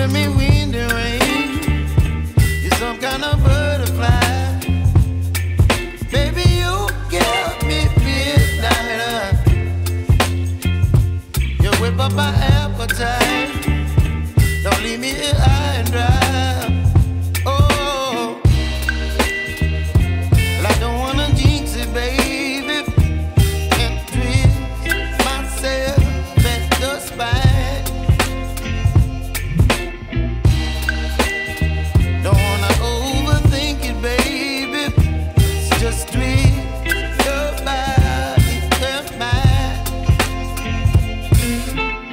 giving me wind and rain. You're some kind of butterfly. Baby, you give me midnight. You whip up my appetite. Don't leave me here high and dry. Oh, well, I don't wanna jinx it, baby. Can't twist myself at the spine. Don't wanna overthink it, baby. It's just twist your body and mine.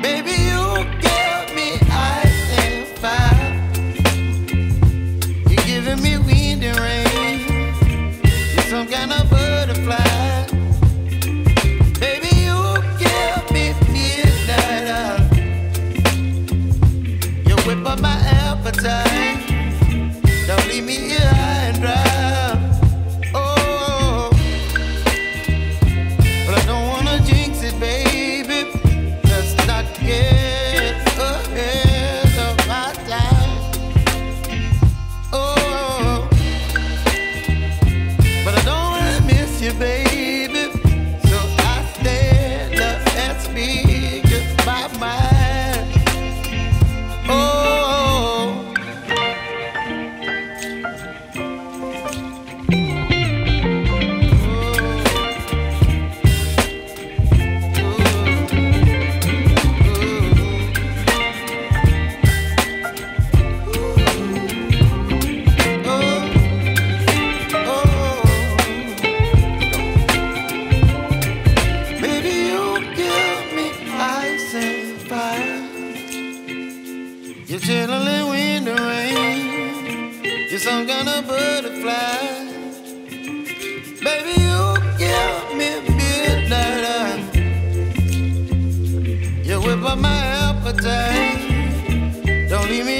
Baby, you give me ice and fire. You're giving me wind and rain. You're some kind of butterfly. Baby, you give me midnight. You whip up my appetite. Don't leave me here high and dry. Oh, but I don't wanna jinx it, baby. Let's not get ahead of my time. Oh, but I don't wanna miss you, baby. So I stand up and speak just my mind. Oh. Baby, you give me ice and fire. You're chilling wind and rain. You're some kind of butterfly. Baby, you give me midnight. You whip up my appetite. Don't leave me